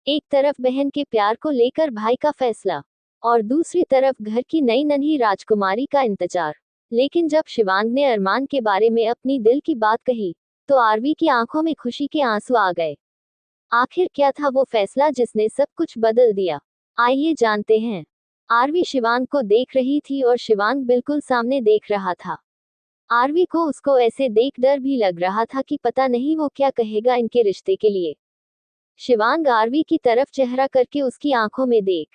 एक तरफ बहन के प्यार को लेकर भाई का फैसला, और दूसरी तरफ घर की नई नन्ही राजकुमारी का इंतजार। लेकिन जब शिवांग ने अरमान के बारे में अपनी दिल की बात कही, तो आरवी की आंखों में खुशी के आंसू आ गए। आखिर क्या था वो फैसला जिसने सब कुछ बदल दिया? आइए जानते हैं। आरवी शिवांग को देख रही थी और शिवांग बिल्कुल सामने देख रहा था। आरवी को उसको ऐसे देख डर भी लग रहा था कि पता नहीं वो क्या कहेगा इनके रिश्ते के लिए। शिवांग आरवी की तरफ चेहरा करके उसकी आंखों में देख,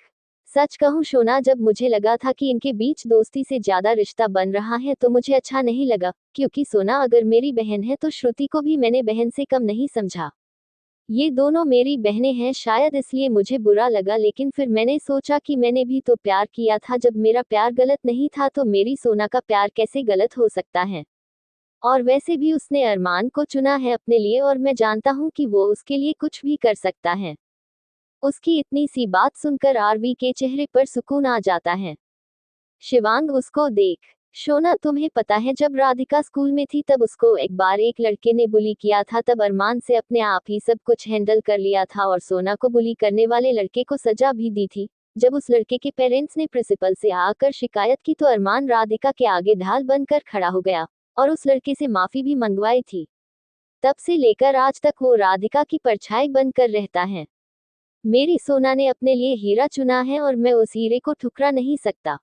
सच कहूं शोना, जब मुझे लगा था कि इनके बीच दोस्ती से ज्यादा रिश्ता बन रहा है तो मुझे अच्छा नहीं लगा, क्योंकि सोना अगर मेरी बहन है तो श्रुति को भी मैंने बहन से कम नहीं समझा। ये दोनों मेरी बहनें हैं, शायद इसलिए मुझे बुरा लगा, लेकिन फिर मैंने सोचा कि मैंने भी तो प्यार किया था। जब मेरा प्यार गलत नहीं था तो मेरी सोना का प्यार कैसे गलत हो सकता है? और वैसे भी उसने अरमान को चुना है अपने लिए, और मैं जानता हूँ कि वो उसके लिए कुछ भी कर सकता है। उसकी इतनी सी बात सुनकर आरवी के चेहरे पर सुकून आ जाता है। शिवांग उसको देख, शोना तुम्हें पता है जब राधिका स्कूल में थी तब उसको एक बार एक लड़के ने बुली किया था, तब अरमान से अपने आप ही सब कुछ हैंडल कर लिया था और सोना को बुली करने वाले लड़के को सजा भी दी थी। जब उस लड़के के पेरेंट्स ने प्रिंसिपल से आकर शिकायत की तो अरमान राधिका के आगे ढाल बनकर खड़ा हो गया और उस लड़के से माफी भी मंगवाई थी। तब से लेकर आज तक वो राधिका की परछाई बनकर रहता है। मेरी सोना ने अपने लिए हीरा चुना है और मैं उस हीरे को ठुकरा नहीं सकता।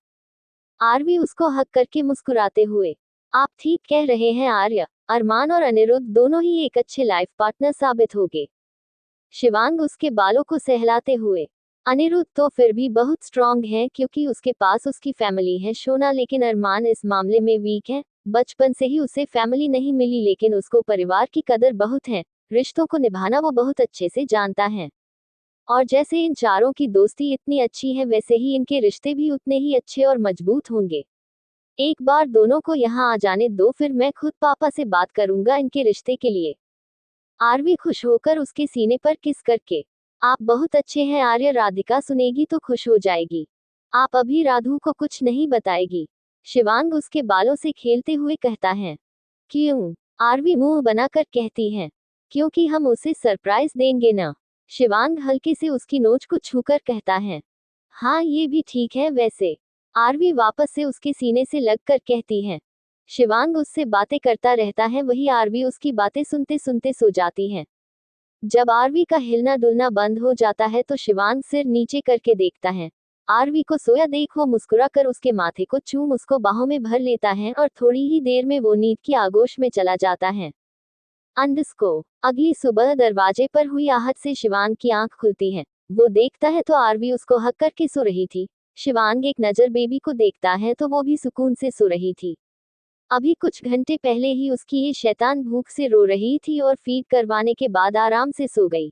आरवी उसको हक करके मुस्कुराते हुए, आप ठीक कह रहे हैं आर्य, अरमान और अनिरुद्ध दोनों ही एक अच्छे लाइफ पार्टनर साबित होंगे। शिवांग उसके बालों को सहलाते हुए, अनिरुद्ध तो फिर भी बहुत स्ट्रांग है क्योंकि उसके पास उसकी फैमिली है शोना, लेकिन अरमान इस मामले में वीक है। बचपन से ही उसे फैमिली नहीं मिली, लेकिन उसको परिवार की कदर बहुत है। रिश्तों को निभाना वो बहुत अच्छे से जानता है। और जैसे इन चारों की दोस्ती इतनी अच्छी है, वैसे ही इनके रिश्ते भी उतने ही अच्छे और मजबूत होंगे। एक बार दोनों को यहाँ आ जाने दो, फिर मैं खुद पापा से बात करूंगा इनके रिश्ते के लिए। आरवी खुश होकर उसके सीने पर किस करके, आप बहुत अच्छे हैं आर्य, राधिका सुनेगी तो खुश हो जाएगी। आप अभी राधु को कुछ नहीं बताएगी? शिवांग उसके बालों से खेलते हुए कहता है। क्यों? आरवी मुंह बनाकर कहती है, क्योंकि हम उसे सरप्राइज देंगे ना। शिवांग हल्के से उसकी नोच को छूकर कहता है, हाँ ये भी ठीक है वैसे। आरवी वापस से उसके सीने से लगकर कहती है। शिवांग उससे बातें करता रहता है, वही आरवी उसकी बातें सुनते सुनते सो जाती है। जब आरवी का हिलना डुलना बंद हो जाता है तो शिवांग सिर नीचे करके देखता है। आरवी को सोया देख वो मुस्कुरा कर उसके माथे को चूम उसको बाहों में भर लेता है और थोड़ी ही देर में वो नींद की आगोश में चला जाता है। अंडस्को अगली सुबह दरवाजे पर हुई आहट से शिवांग की आंख खुलती है। वो देखता है तो आरवी उसको हक करके सो रही थी। शिवांग एक नजर बेबी को देखता है तो वो भी सुकून से सो रही थी। अभी कुछ घंटे पहले ही उसकी ये शैतान भूख से रो रही थी और फीड करवाने के बाद आराम से सो गई।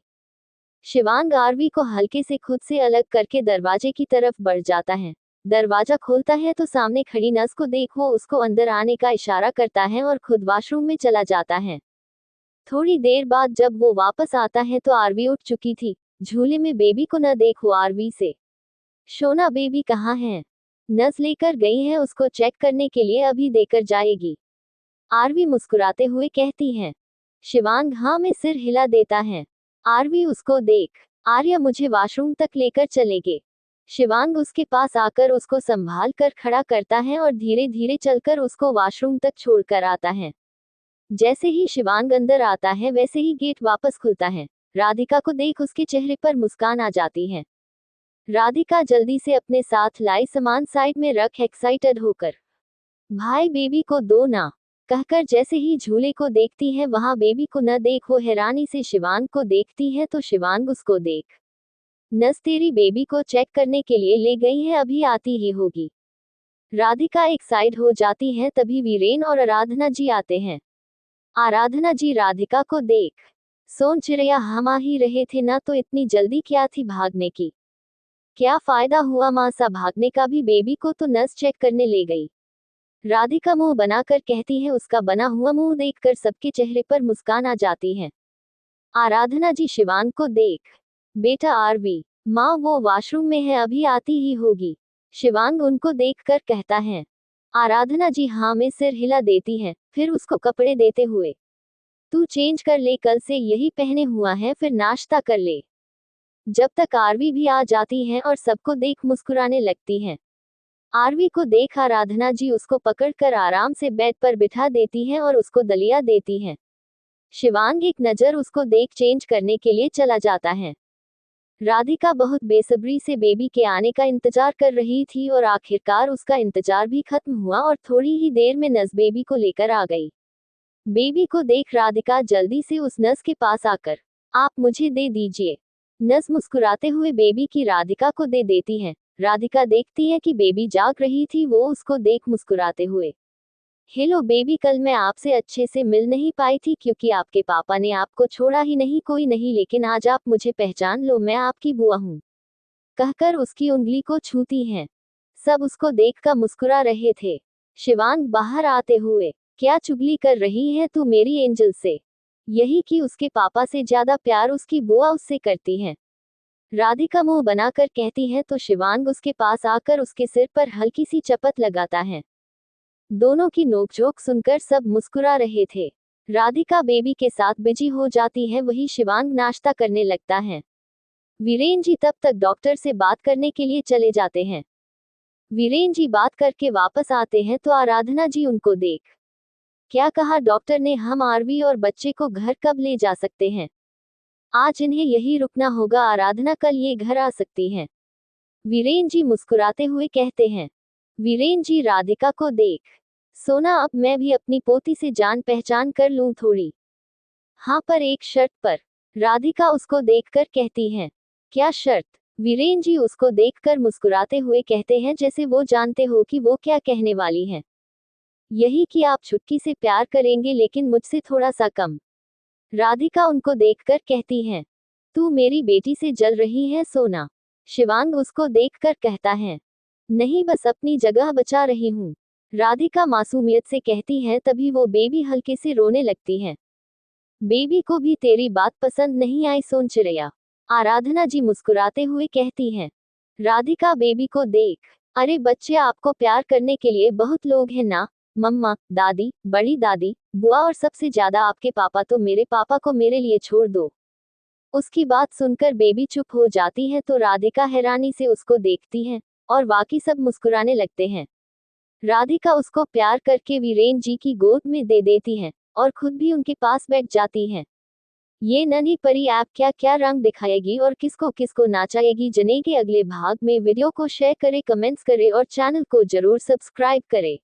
शिवांग आरवी को हल्के से खुद से अलग करके दरवाजे की तरफ बढ़ जाता है। दरवाजा खोलता है तो सामने खड़ी नस को देख वो उसको अंदर आने का इशारा करता है और खुद वॉशरूम में चला जाता है। थोड़ी देर बाद जब वो वापस आता है तो आरवी उठ चुकी थी। झूले में बेबी को न देखो आरवी से, शोना बेबी कहाँ है? नस लेकर गई है, उसको चेक करने के लिए अभी देकर जाएगी। आरवी मुस्कुराते हुए कहती है। शिवांग हाँ में सिर हिला देता है। आरवी उसको देख, आर्य मुझे वॉशरूम तक लेकर चलेगे। शिवांग उसके पास आकर उसको संभाल कर खड़ा करता है और धीरे धीरे चलकर उसको वॉशरूम तक छोड़कर आता है। जैसे ही शिवांग अंदर आता है वैसे ही गेट वापस खुलता है। राधिका को देख उसके चेहरे पर मुस्कान आ जाती है। राधिका जल्दी से अपने साथ लाई सामान साइड में रख एक्साइटेड होकर, भाई बेबी को दो ना, कहकर जैसे ही झूले को देखती है वहां बेबी को न देख वो हैरानी से शिवांग को देखती है तो शिवांग उसको देख, नस तेरी बेबी को चेक करने के लिए ले गई है, अभी आती ही होगी। राधिका एक साइड हो जाती है, तभी वीरेन और आराधना जी आते हैं। आराधना जी राधिका को देख, सोन चिड़िया हम आ ही रहे थे ना, तो इतनी जल्दी क्या थी भागने की? क्या फायदा हुआ माँ सा भागने का भी, बेबी को तो नस चेक करने ले गई। राधिका मुंह बनाकर कहती है। उसका बना हुआ मुंह देखकर सबके चेहरे पर मुस्कान आ जाती है। आराधना जी शिवांग को देख, बेटा आरवी, माँ वो वॉशरूम में है, अभी आती ही होगी। शिवांग उनको देखकर कहता है। आराधना जी हाँ में सिर हिला देती है, फिर उसको कपड़े देते हुए, तू चेंज कर ले, कल से यही पहने हुआ है, फिर नाश्ता कर ले। जब तक आरवी भी आ जाती हैं और सबको देख मुस्कुराने लगती हैं। आरवी को देख आराधना जी उसको पकड़कर आराम से बेड पर बिठा देती हैं और उसको दलिया देती हैं। शिवांग एक नज़र उसको देख चेंज करने के लिए चला जाता है। राधिका बहुत बेसब्री से बेबी के आने का इंतजार कर रही थी और आखिरकार उसका इंतजार भी खत्म हुआ और थोड़ी ही देर में नस बेबी को लेकर आ गई। बेबी को देख राधिका जल्दी से उस नस के पास आकर, आप मुझे दे दीजिए। नस मुस्कुराते हुए बेबी की राधिका को दे देती है। राधिका देखती है कि बेबी जाग रही थी, वो उसको देख मुस्कुराते हुए, हेलो बेबी, कल मैं आपसे अच्छे से मिल नहीं पाई थी क्योंकि आपके पापा ने आपको छोड़ा ही नहीं, कोई नहीं, लेकिन आज आप मुझे पहचान लो, मैं आपकी बुआ हूँ, कहकर उसकी उंगली को छूती हैं। सब उसको देखकर मुस्कुरा रहे थे। शिवांग बाहर आते हुए, क्या चुगली कर रही है तू मेरी एंजल से? यही कि उसके पापा से ज्यादा प्यार उसकी बुआ उससे करती है। राधिका मुंह बनाकर कहती है तो शिवांग उसके पास आकर उसके सिर पर हल्की सी चपत लगाता है। दोनों की नोकझोंक सुनकर सब मुस्कुरा रहे थे। राधिका बेबी के साथ बिजी हो जाती है, वही शिवांग नाश्ता करने लगता है। वीरेन जी तब तक डॉक्टर से बात करने के लिए चले जाते हैं। वीरेन जी बात करके वापस आते हैं तो आराधना जी उनको देख, क्या कहा डॉक्टर ने, हम आरवी और बच्चे को घर कब ले जा सकते हैं? आज इन्हें यही रुकना होगा, आराधना कल ये घर आ सकती हैं। वीरेन जी मुस्कुराते हुए कहते हैं। वीरेन जी राधिका को देख, सोना अब मैं भी अपनी पोती से जान पहचान कर लूं थोड़ी। हाँ पर एक शर्त पर। राधिका उसको देखकर कहती हैं। क्या शर्त? वीरेन जी उसको देखकर मुस्कुराते हुए कहते हैं जैसे वो जानते हो कि वो क्या कहने वाली हैं। यही कि आप छुटकी से प्यार करेंगे लेकिन मुझसे थोड़ा सा कम। राधिका उनको देखकर कहती हैं, तू मेरी बेटी से जल रही है सोना। शिवांग उसको देखकर कहता है, नहीं बस अपनी जगह बचा रही हूँ। राधिका मासूमियत से कहती है, तभी वो बेबी हल्के से रोने लगती है। बेबी को भी तेरी बात पसंद नहीं आई सोन चिड़ैया, आराधना जी मुस्कुराते हुए कहती हैं। राधिका बेबी को देख, अरे बच्चे आपको प्यार करने के लिए बहुत लोग हैं ना, मम्मा, दादी, बड़ी दादी, बुआ और सबसे ज्यादा आपके पापा, तो मेरे पापा को मेरे लिए छोड़ दो। उसकी बात सुनकर बेबी चुप हो जाती है तो राधिका हैरानी से उसको देखती है और बाकी सब मुस्कुराने लगते हैं। राधिका उसको प्यार करके वीरेन जी की गोद में दे देती है और खुद भी उनके पास बैठ जाती है। ये नन्ही परी ऐप क्या क्या रंग दिखाएगी और किसको किसको नाचाएगी, जने के अगले भाग में। वीडियो को शेयर करें, कमेंट्स करें और चैनल को जरूर सब्सक्राइब करें।